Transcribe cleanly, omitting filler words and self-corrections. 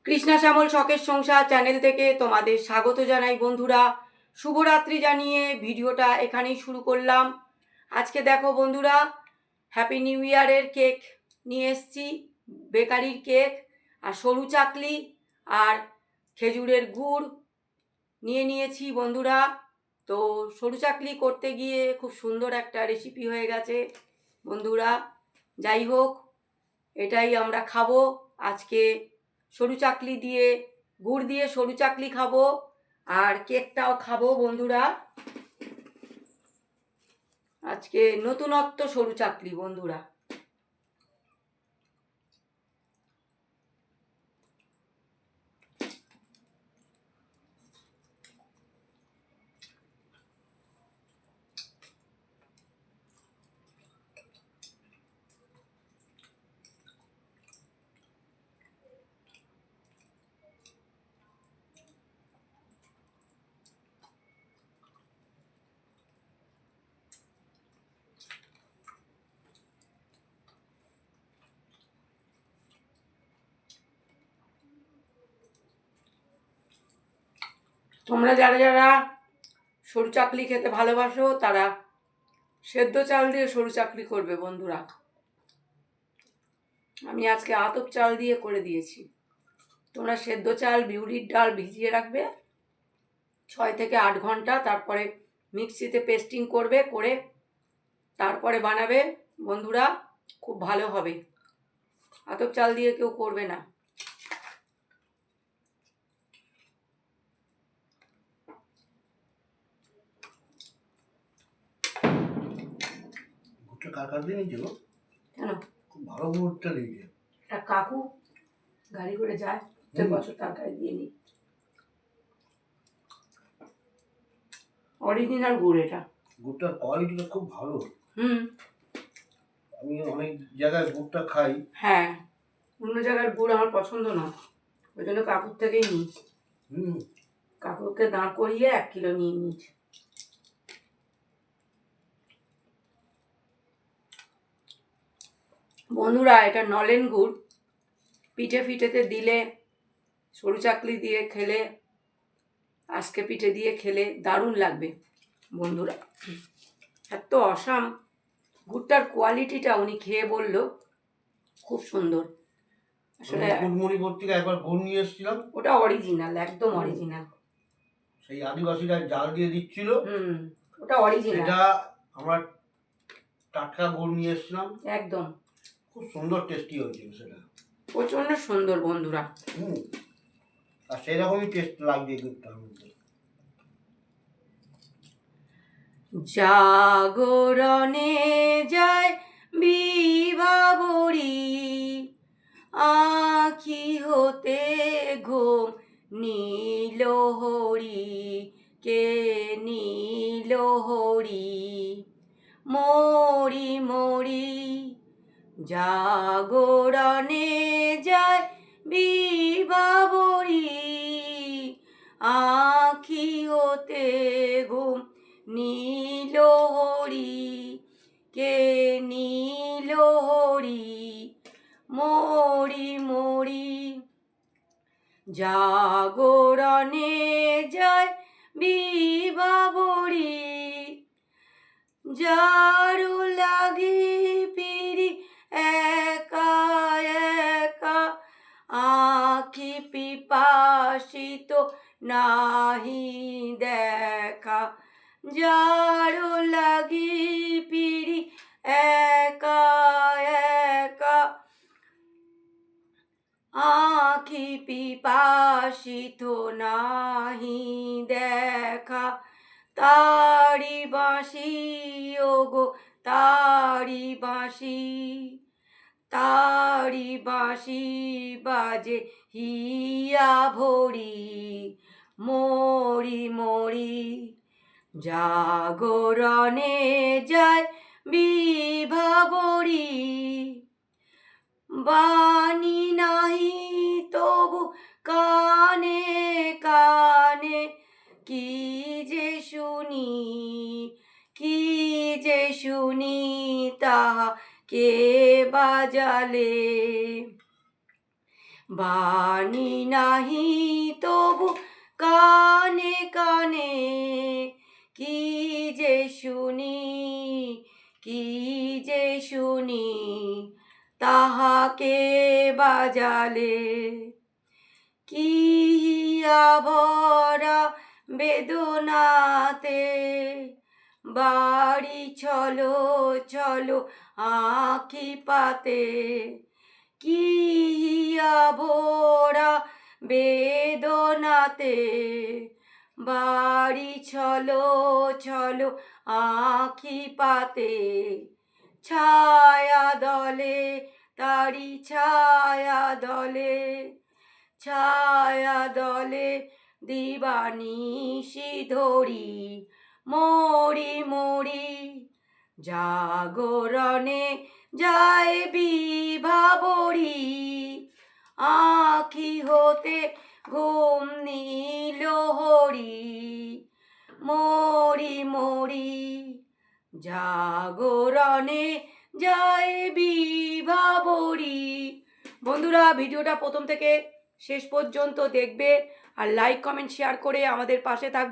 কৃষ্ণা শ্যামল শখের সংসার চ্যানেল থেকে তোমাদের স্বাগত জানাই বন্ধুরা। শুভরাত্রি জানিয়ে ভিডিওটা এখানেই শুরু করলাম। আজকে দেখো বন্ধুরা, হ্যাপি নিউ ইয়ারের কেক নিয়ে এসেছি, বেকারির কেক আর সরু চাকলি আর খেজুরের গুড় নিয়ে নিয়েছি বন্ধুরা। তো সরু চাকলি করতে গিয়ে খুব সুন্দর একটা রেসিপি হয়ে গেছে বন্ধুরা। যাই হোক, এটাই আমরা খাবো আজকে। সরু চাকলি দিয়ে, গুড় দিয়ে সরু চাকলি খাবো আর কেকটাও খাবো বন্ধুরা। আজকে নতুনত্ব সরু চাকলি বন্ধুরা। তোমরা যারা যারা সরু চাকলি খেতে ভালোবাসো তারা সেদ্ধ চাল দিয়ে সরু চাকলি করবে বন্ধুরা। আমি আজকে আতপ চাল দিয়ে করে দিয়েছি। তোমরা সেদ্ধ চাল, বিউলির ডাল ভিজিয়ে রাখবে 6 থেকে 8 ঘন্টা, তারপরে মিক্সিতে পেস্টিং করবে, করে তারপরে বানাবে বন্ধুরা। খুব ভালো হবে। আতপ চাল দিয়ে কেউ করবে না। কাকা দিয়ে নিয়েছিল কেন? খুব ভালো গুড়টা দিয়েছে। একটা কাকু গাড়ি করে যায়, প্রত্যেক বছর তার গাড়ি দিয়ে নিই। অরিজিনাল গুড় এটা। গুড়টার কোয়ালিটিটা খুব ভালো। হুম, আমি অনেক জায়গায় গুড়টা খাই। হ্যাঁ, অন্য জায়গার গুড় আমার পছন্দ না, ওই জন্য কাকুর থেকেই নিই। কাকুকে দাঁড় করিয়ে 1 কিলো নিয়ে নিয়েছি। বন্ধুরা, এটা নলেন গুড়। পিঠে ফিঠেতে দিলে, সরু চাকলি দিয়ে খেলে, আজকে পিঠে দিয়ে খেলে দারুণ লাগবে বন্ধুরা। এত অসাম গুড়টার কোয়ালিটিটা উনি খেয়ে বলল খুব সুন্দর। আসলে কুটমুড়িপুর থেকে একবার গুড় নিয়ে এসেছিলাম, ওটা অরিজিনাল, একদম অরিজিনাল। সেই আদিবাসীরা জাল দিয়ে দিচ্ছিল। ওটা অরিজিনাল। এটা আমরা টাটকা গুড় নিয়ে এসেছিলাম, একদম খুব সুন্দর টেস্টি হয়েছিল সেটা। প্রচন্ড সুন্দর বন্ধুরা। আর সেরকমই টেস্ট লাগছে গুড়টার মধ্যে। জাগরণে যায় বিভাবরী, আখি হতে ঘুম নীল হরি, কে নীল হরি। মরি মরি জাগরণে যায় বিভাবরী, আখি হতে ঘুম নীল হরি, কে নীল হরি। মরি মরি জাগরণে যায় বিভাবরী, যারু লাগে পিরি একা একা, আখি পিপাসিত নাহি দেখা। যারু লাগি পিরি একা একা, আখি পিপাসিত নাহি দেখা। তারি বাঁশি ওগো তারি বাঁশি, তারি বাঁশি বাজে হিয়া ভরি। মরি মরি জাগরণে যায় বিভাবরী, বাণী নাহি তবু কানে কানে, কি যে শুনি কি যে শুনি তাহা কে বাজালে। বাণী নাহি তবু কানে কানে কি যে শুনি, কি যে শুনি তাহাকে বাজালে। কি ভরা বেদনাতে বাড়ি চলো চলো আঁখি পাতে। কি ভরা বেদনাতে বাড়ি চলো চলো আঁখি পাতে। ছায়া দলে তারি ছায়া দলে, ছায়া দলে দিবানিশি ধরি মরি মরি। জাগরণে যায় বিভাবরি, আঁখি হতে ঘুম নীল হরি। মরি মরি জাগরণে যায় বিভাবরি। বন্ধুরা, ভিডিওটা প্রথম থেকে শেষ পর্যন্ত দেখবে আর লাইক কমেন্ট শেয়ার করে আমাদের পাশে থাকবে।